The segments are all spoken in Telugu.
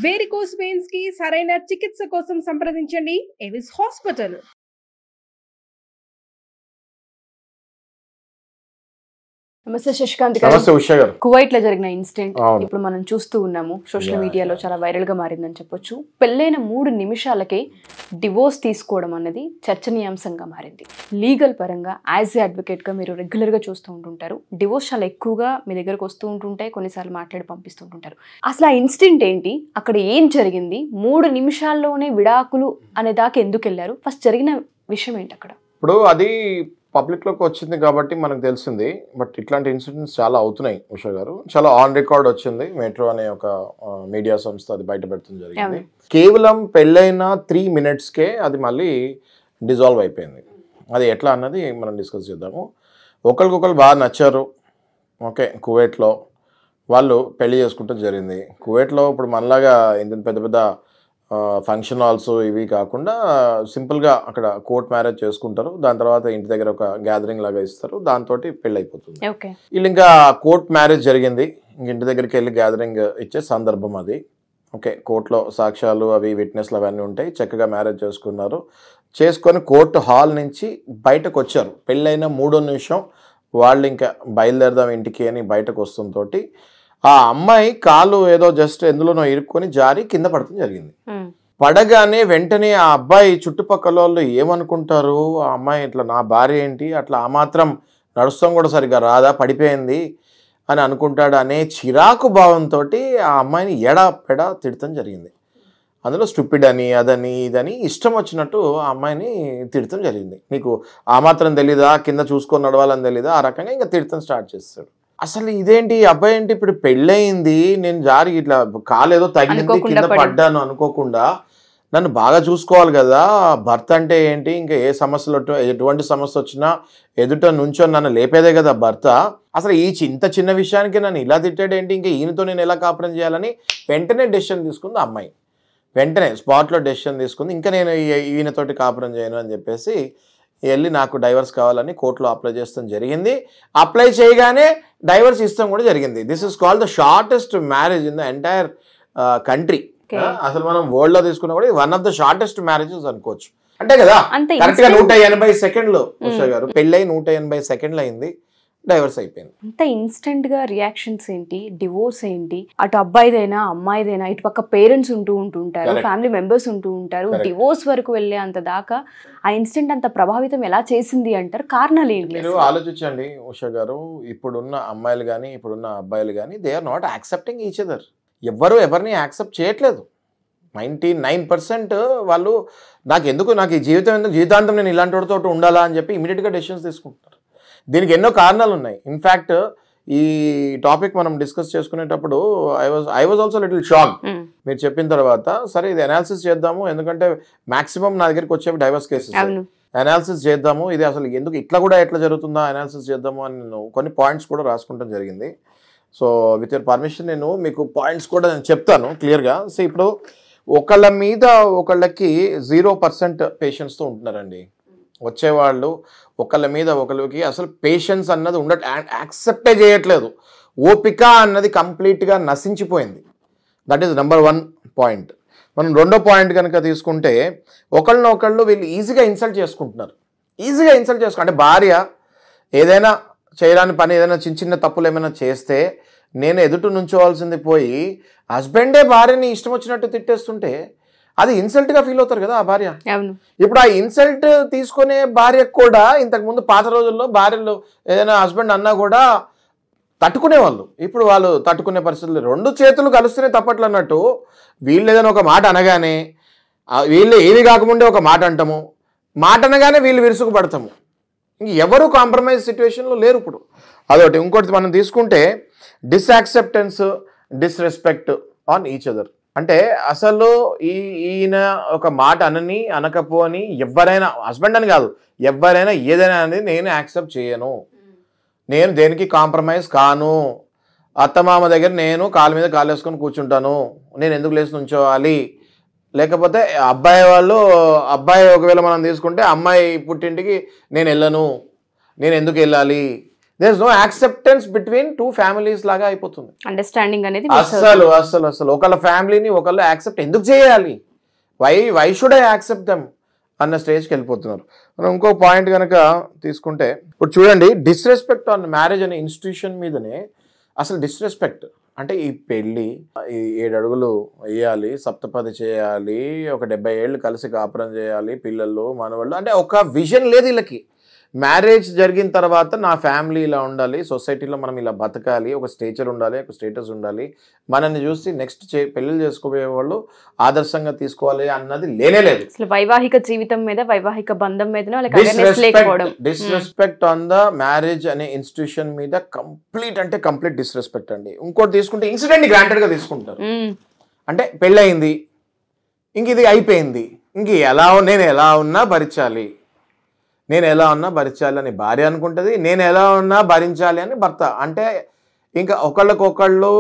వేరికోస్ వెయిన్స్ కి సరైన చికిత్స కోసం సంప్రదించండి ఎవిస్ హాస్పిటల్. నమస్తే శశికాంత్ గారు. నమస్తే ఉషా గారు. కువైట్ లో జరిగిన ఇన్సిడెంట్ ఇప్పుడు మనం చూస్తూ ఉన్నాము. సోషల్ మీడియాలో చాలా వైరల్ గా మారిందని చెప్పొచ్చు. పెళ్ళైన 3 నిమిషాలకే డివోర్స్ తీసుకోవడం అనేది చర్చనీయాంశంగా మారింది. లీగల్ పరంగా యాజ్ ఏ అడ్వకేట్ గా మీరు రెగ్యులర్ గా చూస్తూ ఉంటుంటారు. డివోర్స్ చాలా ఎక్కువగా మీ దగ్గరకు వస్తూ ఉంటుంటాయి, కొన్నిసార్లు మాట్లాడి పంపిస్తుంటుంటారు. అసలు ఆ ఇన్సిడెంట్ ఏంటి, అక్కడ ఏం జరిగింది, 3 నిమిషాల్లోనే విడాకులు అనే దాకా ఎందుకు వెళ్ళారు, ఫస్ట్ జరిగిన విషయం ఏంటి అక్కడ? ఇప్పుడు అది పబ్లిక్లోకి వచ్చింది కాబట్టి మనకు తెలిసింది. బట్ ఇట్లాంటి ఇన్సిడెంట్స్ చాలా అవుతున్నాయి ఉషా గారు. చాలా ఆన్ రికార్డ్ వచ్చింది. మెట్రో అనే ఒక మీడియా సంస్థ అది బయట పెడుతుంది జరిగింది. కేవలం పెళ్ళైన 3 minutesకే అది మళ్ళీ డిజాల్వ్ అయిపోయింది. అది ఎట్లా అన్నది మనం డిస్కస్ చేద్దాము. ఒకరికొకరు బాగా నచ్చారు. ఓకే, కువైట్లో వాళ్ళు పెళ్లి చేసుకుంటూ జరిగింది. కువైట్లో ఇప్పుడు మనలాగా ఇంత పెద్ద పెద్ద ఫంక్షన్ హాల్స్ ఇవి కాకుండా సింపుల్గా అక్కడ కోర్ట్ మ్యారేజ్ చేసుకుంటారు. దాని తర్వాత ఇంటి దగ్గర ఒక గ్యాదరింగ్ లాగా ఇస్తారు, దాంతో పెళ్ళి అయిపోతుంది. వీళ్ళు ఇంకా కోర్ట్ మ్యారేజ్ జరిగింది, ఇంటి దగ్గరికి వెళ్ళి గ్యాదరింగ్ ఇచ్చే సందర్భం అది. ఓకే, కోర్టులో సాక్ష్యాలు అవి విట్నెస్లు అవన్నీ ఉంటాయి. చక్కగా మ్యారేజ్ చేసుకొని కోర్టు హాల్ నుంచి బయటకు వచ్చారు. పెళ్ళైన 3వ నిమిషం వాళ్ళు ఇంకా బయలుదేరదాం ఇంటికి అని బయటకు వస్తుంతోటి ఆ అమ్మాయి కాలు ఏదో జస్ట్ ఎందులోనో ఇరుక్కొని జారి కింద పడటం జరిగింది. పడగానే వెంటనే ఆ అబ్బాయి చుట్టుపక్కల వాళ్ళు ఏమనుకుంటారు, ఆ అమ్మాయి ఇట్లా నా భార్య ఏంటి, అట్లా ఆ మాత్రం నడుస్తాం కూడా సరిగ్గా రాదా, పడిపోయింది అని అనుకుంటాడు అనే చిరాకు భావంతో ఆ అమ్మాయిని ఎడా తిడతం జరిగింది. అందులో స్టూపిడ్ అని అదని ఇదని ఇష్టం వచ్చినట్టు ఆ అమ్మాయిని తిడతం జరిగింది. నీకు ఆ మాత్రం తెలీదా, కింద చూసుకొని నడవాలని తెలీదా, ఆ రకంగా ఇంకా తిడతం స్టార్ట్ చేస్తాడు. అసలు ఇదేంటి, అబ్బాయి ఏంటి, ఇప్పుడు పెళ్ళయింది, నేను జారి ఇట్లా కాలేదో తగిలింది కింద పడ్డాను అనుకోకుండా నన్ను బాగా చూసుకోవాలి కదా, భర్త అంటే ఏంటి, ఇంకా ఏ సమస్యలు ఎటువంటి సమస్య వచ్చినా ఎదుట నుంచో నన్ను లేపేదే కదా భర్త, అసలు ఇంత చిన్న విషయానికి నన్ను ఇలా తిట్టాడేంటి, ఇంకా ఈయనతో నేను ఎలా కాపురం చేయాలని వెంటనే డెసిషన్ తీసుకుంది అమ్మాయి. వెంటనే స్పాట్లో డెసిషన్ తీసుకుంది, ఇంకా నేను ఈయనతోటి కాపురం చేయను అని చెప్పేసి వెళ్ళి నాకు డైవర్స్ కావాలని కోర్టులో అప్లై చేస్తాం జరిగింది. అప్లై చేయగానే డైవర్స్ ఇస్తాం కూడా జరిగింది. This is called the shortest marriage in the entire country. అసలు మనం వరల్డ్ లో తీసుకున్నా కూడా one of the shortest marriages అనుకోవచ్చు. అంటే కదా కరెక్ట్ గా 180 సెకండ్లు ఉషా గారు, పెళ్ళై 180 సెకండ్లు అయింది, డైవర్స్ అయిపోయింది. అంత ఇన్స్టెంట్ గా రియాక్షన్స్ ఏంటి, డివోర్స్ ఏంటి, అటు అబ్బాయిదైనా అమ్మాయిదైనా ఇటు పక్క పేరెంట్స్ ఉంటుంటారు, ఫ్యామిలీ మెంబర్స్ ఉంటారు, డివోర్స్ వరకు వెళ్ళే అంత దాకా ఆ ఇన్సిడెంట్ అంత ప్రభావితం ఎలా చేసింది అంటారు, కారణాలు ఏంటి? మీరు ఆలోచించండి ఉషా గారు, ఇప్పుడున్న అమ్మాయిలు కానీ ఇప్పుడున్న అబ్బాయిలు కానీ they are not accepting each other. ఎవరిని యాక్సెప్ట్ చేయట్లేదు. 99% వాళ్ళు నాకు ఈ జీవితం ఎందుకు, జీవితాంతం నేను ఇలాంటి వాడితో ఉండాలా అని చెప్పి ఇమీడియట్గా డెసిషన్స్ తీసుకుంటారు. దీనికి ఎన్నో కారణాలు ఉన్నాయి. ఇన్ఫ్యాక్ట్ ఈ టాపిక్ మనం డిస్కస్ చేసుకునేటప్పుడు I was also little shock మీరు చెప్పిన తర్వాత. సరే ఇది అనాలిసిస్ చేద్దాము, ఎందుకంటే మాక్సిమం నా దగ్గరికి వచ్చేవి డైవర్స్ కేసెస్. అనాలిసిస్ చేద్దాము, ఇది అసలు ఎందుకు ఎట్లా జరుగుతుందా అనాలిసిస్ చేద్దాము అని నేను కొన్ని పాయింట్స్ కూడా రాసుకుంటాం జరిగింది. సో విత్ యువర్ పర్మిషన్ నేను మీకు పాయింట్స్ కూడా నేను చెప్తాను క్లియర్గా. సో ఇప్పుడు ఒకళ్ళ మీద ఒకళ్ళకి 0% పేషెన్స్తో ఉంటున్నారండి వచ్చేవాళ్ళు. ఒకళ్ళ మీద ఒకళ్ళకి అసలు పేషెన్స్ అన్నది యాక్సెప్టే చేయట్లేదు. ఓపిక అన్నది కంప్లీట్గా నశించిపోయింది. That is number 1 point. మనం రెండో పాయింట్ కనుక తీసుకుంటే ఒకళ్ళు వీళ్ళు ఈజీగా ఇన్సల్ట్ చేసుకుంటున్నారు. అంటే భార్య ఏదైనా చేయరాని పని, ఏదైనా చిన్న తప్పులు ఏమైనా చేస్తే నేను ఎదుటి నుంచోవాల్సింది పోయి హస్బెండే భార్యని ఇష్టం వచ్చినట్టు తిట్టేస్తుంటే అది ఇన్సల్ట్గా ఫీల్ అవుతారు కదా ఆ భార్య. ఇప్పుడు ఆ ఇన్సల్ట్ తీసుకునే భార్యకు కూడా ఇంతకుముందు పాత రోజుల్లో భార్యలు ఏదైనా హస్బెండ్ అన్నా కూడా తట్టుకునేవాళ్ళు. ఇప్పుడు వాళ్ళు తట్టుకునే పరిస్థితులు, 2 చేతులు కలుస్తూనే తప్పట్లు అన్నట్టు వీళ్ళు ఏదైనా ఒక మాట అనగానే వీళ్ళు ఏది కాకముందే ఒక మాట అంటాము, మాట అనగానే వీళ్ళు విరుసుకు పడతాము. ఇంక ఎవరు కాంప్రమైజ్ సిచ్యువేషన్లో లేరు ఇప్పుడు. అదొకటి. ఇంకోటి మనం తీసుకుంటే డిస్యాక్సెప్టెన్స్, డిస్రెస్పెక్ట్ ఆన్ ఈచ్ అదర్. అంటే అసలు ఈయన ఒక మాట అనకపోని ఎవరైనా, హస్బెండ్ అని కాదు, ఎవరైనా ఏదైనా అనేది నేను యాక్సెప్ట్ చేయను, నేను దేనికి కాంప్రమైజ్ కాను, అత్తమామ దగ్గర నేను కాలు మీద కాలు వేసుకొని కూర్చుంటాను, నేను ఎందుకు లేచి నుంచోవాలి. లేకపోతే అబ్బాయి ఒకవేళ మనం తీసుకుంటే అమ్మాయి పుట్టింటికి నేను వెళ్ళను, నేను ఎందుకు వెళ్ళాలి, there is no acceptance between two families లాగా అయిపోతుంది. అండర్స్టాండింగ్ అనేది అసలు ఒకళ్ళ ఫ్యామిలీని ఒకళ్ళు యాక్సెప్ట్ ఎందుకు చేయాలి, why should I accept them అన్న స్టేజ్కి వెళ్ళిపోతున్నారు. మనం ఇంకో పాయింట్ కనుక తీసుకుంటే ఇప్పుడు చూడండి, డిస్రెస్పెక్ట్ ఆన్ మ్యారేజ్ అనే ఇన్స్టిట్యూషన్ మీదనే అసలు డిస్రెస్పెక్ట్ అంటే ఈ పెళ్ళి, ఈ 7 అడుగులు వేయాలి, సప్తపది చేయాలి, ఒక 70 ఏళ్ళు కలిసి కాపురం చేయాలి, పిల్లలు మనవాళ్ళు, అంటే ఒక విజన్ లేదు వీళ్ళకి. మ్యారేజ్ జరిగిన తర్వాత నా ఫ్యామిలీ ఇలా ఉండాలి, సొసైటీలో మనం ఇలా బతకాలి, ఒక స్టేచర్ ఉండాలి, ఒక స్టేటస్ ఉండాలి, మనల్ని చూసి నెక్స్ట్ పెళ్ళిళ్ళు చేసుకోబోయే వాళ్ళు ఆదర్శంగా తీసుకోవాలి అన్నది లేనేలేదు. అసలు వైవాహిక జీవితం మీద, వైవాహిక బంధం మీద డిస్రెస్పెక్ట్ ఆన్ ద మ్యారేజ్ అనే ఇన్స్టిట్యూషన్ మీద కంప్లీట్ డిస్రెస్పెక్ట్ అండి. ఇంకోటి తీసుకుంటే ఇన్సిడెంట్ గ్రాంటెడ్ గా తీసుకుంటారు. అంటే పెళ్ళయింది, ఇంక ఇది అయిపోయింది, ఇంక నేను ఎలా ఉన్నా భరించాలి, నేను ఎలా ఉన్నా భరించాలి అని భార్య అనుకుంటుంది, నేను ఎలా ఉన్నా భరించాలి అని భర్త. అంటే ఇంకా ఒకళ్ళకొకళ్ళు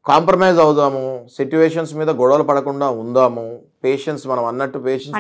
కాంప్రమైజ్ అవుదాము, సిచ్యువేషన్స్ మీద గొడవలు పడకుండా ఉందాము, పేషెన్స్, మనం అన్నట్టు పేషెన్స్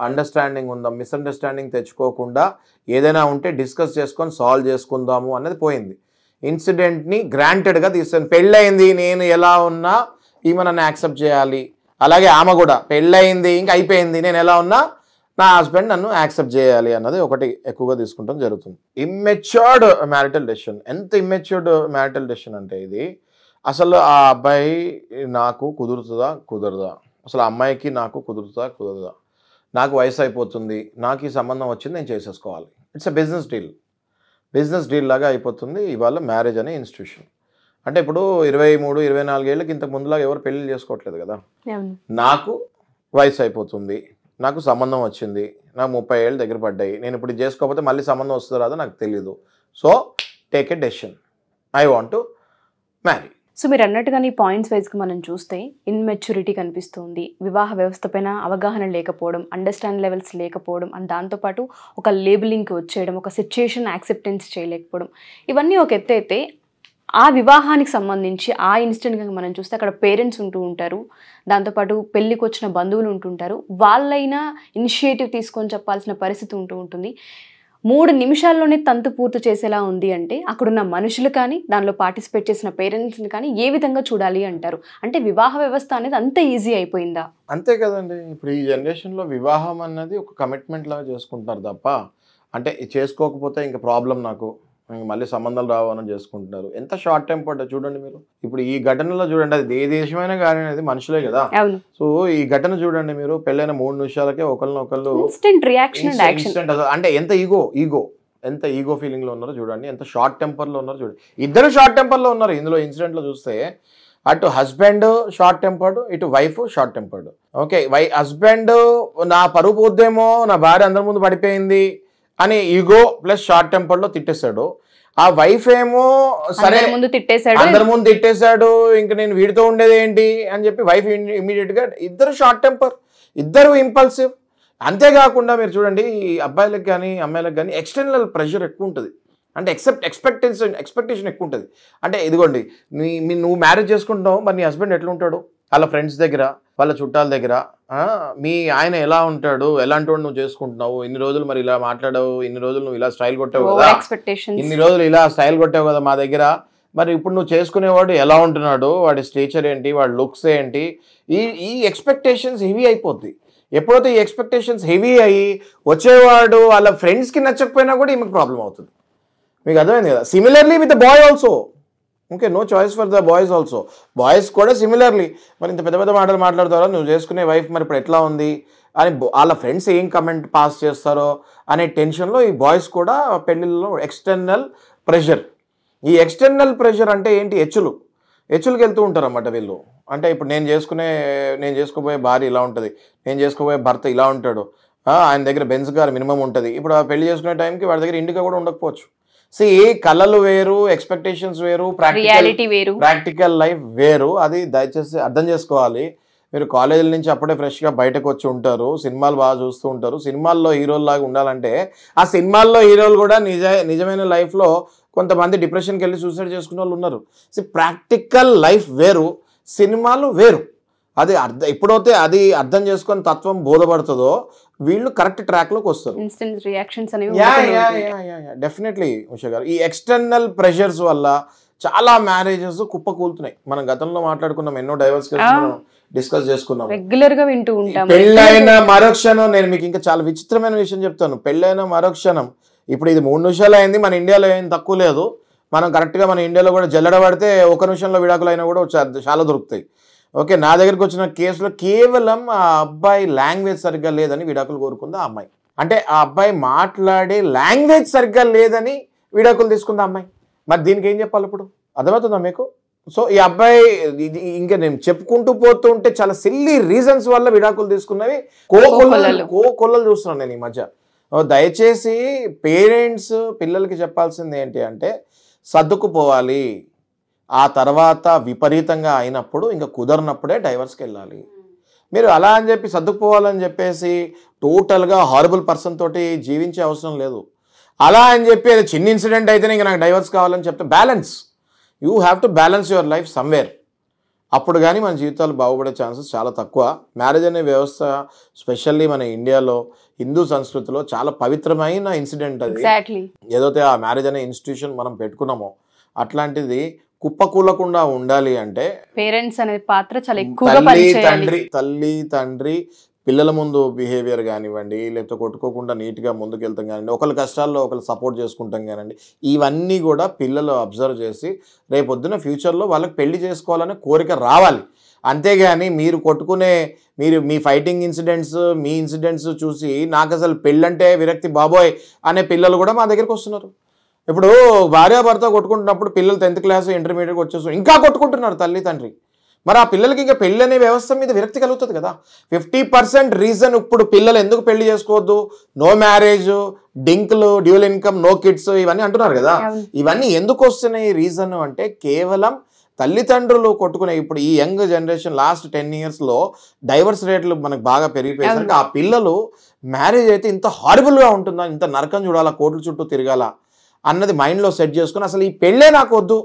అండర్స్టాండింగ్ ఉందాం, మిస్అండర్స్టాండింగ్ తెచ్చుకోకుండా ఏదైనా ఉంటే డిస్కస్ చేసుకొని సాల్వ్ చేసుకుందాము అన్నది పోయింది. ఇన్సిడెంట్ని గ్రాంటెడ్గా తీసుకొని పెళ్ళయింది, నేను ఎలా ఉన్నా ఈమె నన్ను యాక్సెప్ట్ చేయాలి, అలాగే ఆమె కూడా పెళ్ళయింది ఇంకా అయిపోయింది, నేను ఎలా ఉన్నా నా హస్బెండ్ నన్ను యాక్సెప్ట్ చేయాలి అన్నది ఒకటి ఎక్కువగా తీసుకుంటాం జరుగుతుంది. Immatured marital decision. ఎంత ఇమ్మెచ్యూర్డ్ మ్యారిటల్ డెసిషన్ అంటే ఇది, అసలు ఆ అబ్బాయి నాకు కుదురుతుందా కుదరదా, అసలు ఆ అమ్మాయికి నాకు కుదురుతుందా కుదరదా, నాకు వయసు అయిపోతుంది, నాకు ఈ సంబంధం వచ్చింది, నేను చేసేసుకోవాలి. ఇట్స్ ఎ బిజినెస్ డీల్ లాగా అయిపోతుంది ఇవాళ మ్యారేజ్ అనే ఇన్స్టిట్యూషన్. అంటే ఇప్పుడు 23-24 ఏళ్ళకి ఇంతకు ముందులాగా ఎవరు పెళ్లి చేసుకోవట్లేదు కదా. నాకు వయసు అయిపోతుంది, నాకు సంబంధం వచ్చింది, నాకు 30 ఏళ్ళు దగ్గర పడ్డాయి, నేను ఇప్పుడు చేసుకోకపోతే మళ్ళీ సంబంధం వస్తుందో రాదో నాకు తెలియదు, so take a decision, I want to marry. So మీరు అన్నట్టుగా ఈ పాయింట్స్ వైజ్గా మనం చూస్తే ఇన్మెచ్యూరిటీ కనిపిస్తుంది, వివాహ వ్యవస్థ పైన అవగాహన లేకపోవడం, అండర్స్టాండ్ లెవెల్స్ లేకపోవడం, అండ్ దాంతోపాటు ఒక లేబులింగ్కి వచ్చేయడం, ఒక సిచ్యుయేషన్ యాక్సెప్టెన్స్ చేయలేకపోవడం, ఇవన్నీ ఒక ఎత్తు అయితే ఆ వివాహానికి సంబంధించి ఆ ఇన్సిడెంట్ కనుక మనం చూస్తే అక్కడ పేరెంట్స్ ఉంటూ ఉంటారు, దాంతోపాటు పెళ్ళికి వచ్చిన బంధువులు ఉంటుంటారు, వాళ్ళైనా ఇనిషియేటివ్ తీసుకొని చెప్పాల్సిన పరిస్థితి ఉంటుంది. 3 నిమిషాల్లోనే తంతు పూర్తి చేసేలా ఉంది అంటే అక్కడున్న మనుషులు కానీ, దానిలో పార్టిసిపేట్ చేసిన పేరెంట్స్ని కానీ ఏ విధంగా చూడాలి అంటారు? అంటే వివాహ వ్యవస్థ అనేది అంత ఈజీ అయిపోయిందా? అంతే కదండి. ఇప్పుడు ఈ జనరేషన్లో వివాహం అన్నది ఒక కమిట్మెంట్ లాగా చేసుకుంటున్నారు తప్ప, అంటే చేసుకోకపోతే ఇంకా ప్రాబ్లం, నాకు మళ్ళీ సంబంధాలు రావాలని చేసుకుంటున్నారు. ఎంత షార్ట్ టెంపర్డ్ చూడండి మీరు. ఇప్పుడు ఈ ఘటనలో చూడండి, అది ఏ దేశమైనా కానీ అది మనుషులే కదా. సో ఈ ఘటన చూడండి మీరు, పెళ్ళైన 3 నిమిషాలకే ఒకళ్ళు అంటే ఎంత ఈగో ఫీలింగ్ లో ఉన్నారో చూడండి, ఎంత షార్ట్ టెంపర్ లో ఉన్నారో చూడండి. ఇద్దరు షార్ట్ టెంపర్ లో ఉన్నారు ఇందులో ఇన్సిడెంట్ లో చూస్తే. అటు హస్బెండ్ షార్ట్ టెంపర్డ్, ఇటు wife short tempered. Okay, husband నా పరువు పోద్దేమో, నా భార్య అందరి ముందు పడిపోయింది అని ఈగో ప్లస్ షార్ట్ టెంపర్ లో తిట్టేశాడు. ఆ వైఫ్ ఏమో సరే అందరి ముందు తిట్టేశాడు, ఇంక నేను వీడితో ఉండేది ఏంటి అని చెప్పి వైఫ్ ఇమీడియట్ గా. ఇద్దరు షార్ట్ టెంపర్, ఇద్దరు ఇంపల్సివ్. అంతేకాకుండా మీరు చూడండి, ఈ అబ్బాయిలకు కానీ అమ్మాయిలకు కానీ ఎక్స్టర్నల్ ప్రెషర్ ఎక్కువ ఉంటుంది. అంటే ఎక్స్పెక్టేషన్ ఎక్కువ ఉంటుంది. అంటే ఇదిగోండి, నువ్వు మ్యారేజ్ చేసుకుంటున్నావు, మరి నీ హస్బెండ్ ఎట్లా ఉంటాడు, వాళ్ళ ఫ్రెండ్స్ దగ్గర, వాళ్ళ చుట్టాల దగ్గర, మీ ఆయన ఎలా ఉంటాడు, ఎలాంటి వాడు నువ్వు చేసుకుంటున్నావు, ఇన్ని రోజులు మరి ఇలా మాట్లాడావు, ఇన్ని రోజులు నువ్వు ఇలా స్టైల్ కొట్టావు కదా, ఇన్ని రోజులు ఇలా స్టైల్ కొట్టావు కదా మా దగ్గర, మరి ఇప్పుడు నువ్వు చేసుకునేవాడు ఎలా ఉంటున్నాడు, వాడి స్టేచర్ ఏంటి, వాడి లుక్స్ ఏంటి, ఈ ఎక్స్పెక్టేషన్స్ హెవీ అయిపోద్ది. ఎప్పుడైతే ఈ ఎక్స్పెక్టేషన్స్ హెవీ అయ్యి వచ్చేవాడు వాళ్ళ ఫ్రెండ్స్కి నచ్చకపోయినా కూడా ఈమెకు ప్రాబ్లం అవుతుంది. మీకు అర్థమైంది కదా. Similarly with the boy also. Okay, no choice for the boys also. Boys కూడా సిమిలర్లీ, మరి ఇంత పెద్ద మాటలు మాట్లాడతారో, నువ్వు చేసుకునే వైఫ్ మరి ఇప్పుడు ఎట్లా ఉంది అని వాళ్ళ ఫ్రెండ్స్ ఏం కమెంట్ పాస్ చేస్తారో అనే టెన్షన్లో ఈ బాయ్స్ కూడా పెళ్ళిళ్ళలో ఎక్స్టర్నల్ ప్రెషర్. ఈ ఎక్స్టర్నల్ ప్రెషర్ అంటే ఏంటి, హెచ్చులకి వెళ్తూ ఉంటారు అన్నమాట వీళ్ళు. అంటే ఇప్పుడు నేను చేసుకోబోయే భార్య ఇలా ఉంటుంది, నేను చేసుకోబోయే భర్త ఇలా ఉంటాడు, ఆయన దగ్గర బెంజ్ కార్ మినిమం ఉంటుంది. ఇప్పుడు ఆ పెళ్లి చేసుకునే టైంకి వాడి దగ్గర ఇండికా కూడా ఉండకపోవచ్చు. కళలు వేరు, ఎక్స్పెక్టేషన్స్ వేరు, ప్రాక్టికల్ లైఫ్ వేరు. అది దయచేసి అర్థం చేసుకోవాలి. మీరు కాలేజీల నుంచి అప్పుడే ఫ్రెష్గా బయటకు వచ్చి ఉంటారు, సినిమాలు బాగా చూస్తూ ఉంటారు. సినిమాల్లో హీరోల్లాగా ఉండాలంటే ఆ సినిమాల్లో హీరోలు కూడా నిజమైన లైఫ్లో కొంతమంది డిప్రెషన్కి వెళ్ళి సూసైడ్ చేసుకునే వాళ్ళు ఉన్నారు. ప్రాక్టికల్ లైఫ్ వేరు, సినిమాలు వేరు. అది ఎప్పుడైతే అది అర్థం చేసుకొని తత్వం బోధపడుతుందో వీళ్ళు కరెక్ట్ ట్రాక్లోకి వస్తారు. ఇన్స్టెంట్ రియాక్షన్స్ అనేవి డెఫినెట్లీ ఉషా గారు. ఈ ఎక్స్టర్నల్ ప్రెషర్స్ వల్ల చాలా మ్యారేజెస్ కుప్పకూలుతున్నాయి. మనం గతంలో మాట్లాడుకున్నాం, ఎన్నో డైవర్స్ డిస్కస్ చేసుకున్నాం, రెగ్యులర్ గా వింటూ ఉంటాం. పెళ్ళైన మరుక్షణం, నేను మీకు ఇంకా చాలా విచిత్రమైన విషయం చెప్తాను, పెళ్ళైన మరుక్షణం, ఇప్పుడు ఇది 3 నిమిషాలు అయింది, మన ఇండియాలో ఏం తక్కువ లేదు, మనం కరెక్ట్గా మన ఇండియాలో కూడా జల్లడబడితే 1 నిమిషంలో విడాకులు అయినా కూడా చాలా దొరుకుతాయి. ఓకే, నా దగ్గరికి వచ్చిన కేసులో కేవలం ఆ అబ్బాయి లాంగ్వేజ్ సరిగ్గా లేదని విడాకులు కోరుకుంది ఆ అమ్మాయి. అంటే ఆ అబ్బాయి మాట్లాడే లాంగ్వేజ్ సరిగ్గా లేదని విడాకులు తీసుకుంది ఆ అమ్మాయి. మరి దీనికి ఏం చెప్పాలి ఇప్పుడు, అర్థమవుతుందా మీకు? సో ఈ అబ్బాయి ఇంకా నేను చెప్పుకుంటూ పోతూ ఉంటే చాలా సిల్లీ రీజన్స్ వల్ల విడాకులు తీసుకున్నవి కోకొల్లలు చూస్తున్నాను నేను ఈ మధ్య. దయచేసి పేరెంట్స్ పిల్లలకి చెప్పాల్సింది ఏంటి అంటే, సర్దుకుపోవాలి, ఆ తర్వాత విపరీతంగా అయినప్పుడు ఇంకా కుదరనప్పుడే డైవర్స్కి వెళ్ళాలి. మీరు అలా అని చెప్పి సర్దుకుపోవాలని చెప్పేసి టోటల్గా హారబుల్ పర్సన్ తోటి జీవించే అవసరం లేదు. అలా అని చెప్పి అది చిన్న ఇన్సిడెంట్ అయితేనే ఇంకా నాకు డైవర్స్ కావాలని చెప్తే, balance, you have to balance your life somewhere. అప్పుడు కానీ మన జీవితాలు బాగుపడే ఛాన్సెస్ చాలా తక్కువ. మ్యారేజ్ అనే వ్యవస్థ స్పెషల్లీ మన ఇండియాలో హిందూ సంస్కృతిలో చాలా పవిత్రమైన ఇన్సిడెంట్ అది. ఏదైతే ఆ మ్యారేజ్ అనే ఇన్స్టిట్యూషన్ మనం పెట్టుకున్నామో అట్లాంటిది కుప్పకూలకుండా ఉండాలి అంటే పేరెంట్స్ అనే పాత్ర చాలా ఎక్కువగా తల్లి తండ్రి పిల్లల ముందు బిహేవియర్ కానివ్వండి, లేకపోతే కొట్టుకోకుండా నీట్గా ముందుకు వెళ్తాం కానివ్వండి, ఒకరి కష్టాల్లో ఒకరు సపోర్ట్ చేసుకుంటాం కానివ్వండి, ఇవన్నీ కూడా పిల్లలు అబ్జర్వ్ చేసి రేపొద్దున ఫ్యూచర్లో వాళ్ళకి పెళ్లి చేసుకోవాలనే కోరిక రావాలి. అంతేగాని మీరు కొట్టుకునే మీ ఫైటింగ్ ఇన్సిడెంట్స్, మీ ఇన్సిడెంట్స్ చూసి నాకు అసలు పెళ్ళంటే విరక్తి బాబోయ్ అనే పిల్లలు కూడా మా దగ్గరికి వస్తున్నారు. ఇప్పుడు భార్యాభర్త కొట్టుకుంటున్నప్పుడు పిల్లలు 10th క్లాస్ ఇంటర్మీడియట్కి వచ్చేసి ఇంకా కొట్టుకుంటున్నారు తల్లి తండ్రి. మరి ఆ పిల్లలకి ఇంకా పెళ్ళి అనే వ్యవస్థ మీద విరక్తి కలుగుతుంది కదా. 50% రీజన్ ఇప్పుడు పిల్లలు ఎందుకు పెళ్లి చేసుకోవద్దు, నో మ్యారేజ్, డింక్లు, డ్యూల్ ఇన్కమ్, నో కిడ్స్ ఇవన్నీ అంటున్నారు కదా. ఇవన్నీ ఎందుకు వస్తున్నాయి రీజన్ అంటే కేవలం తల్లిదండ్రులు కొట్టుకునే ఇప్పుడు ఈ యంగ్ జనరేషన్ లాస్ట్ 10 yearsలో డైవర్స్ రేట్లు మనకు బాగా పెరిగిపోయేసరికి ఆ పిల్లలు మ్యారేజ్ అయితే ఇంత హారిబుల్గా ఉంటుందా, ఇంత నరకం చూడాలా, కోట్ల చుట్టూ తిరగాల అన్నది మైండ్లో సెట్ చేసుకుని అసలు ఈ పెళ్ళే నాకు వద్దు,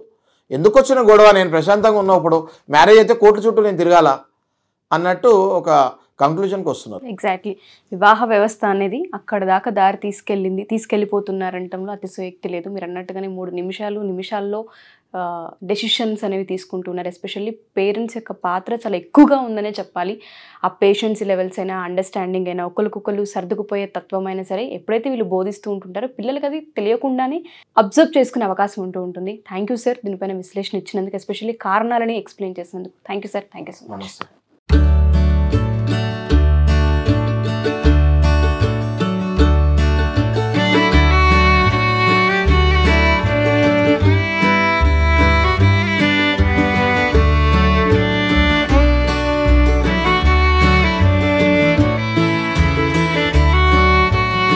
ఎందుకు వచ్చిన గొడవ, నేను ప్రశాంతంగా ఉన్నప్పుడు మ్యారేజ్ అయితే కోట్ల చుట్టూ నేను తిరగాల అన్నట్టు ఒక కంక్లూజన్కి వస్తున్నారు. ఎగ్జాక్ట్లీ. వివాహ వ్యవస్థ అనేది అక్కడ దాకా దారి తీసుకెళ్ళిపోతున్నారంటంలో అతిశయోక్తి లేదు. మీరు అన్నట్టుగానే 3 నిమిషాల్లో డెసిషన్స్ అనేవి తీసుకుంటున్నారు. ఎస్పెషల్లీ పేరెంట్స్ యొక్క పాత్ర చాలా ఎక్కువగా ఉందనే చెప్పాలి. ఆ పేషెన్సీ లెవెల్స్ అయినా, అండర్స్టాండింగ్ అయినా, ఒకరికొకరు సర్దుకుపోయే తత్వం అయినా సరే ఎప్పుడైతే వీళ్ళు బోధిస్తూ ఉంటుంటారో పిల్లలకి అది తెలియకుండానే అబ్జర్వ్ చేసుకునే అవకాశం ఉంటుంది. థ్యాంక్ యూ సార్, దీనిపైన విశ్లేషణ ఇచ్చినందుకు, ఎస్పెషల్లీ కారణాలని ఎక్స్ప్లెయిన్ చేసినందుకు. Thank you sir, thank you so much.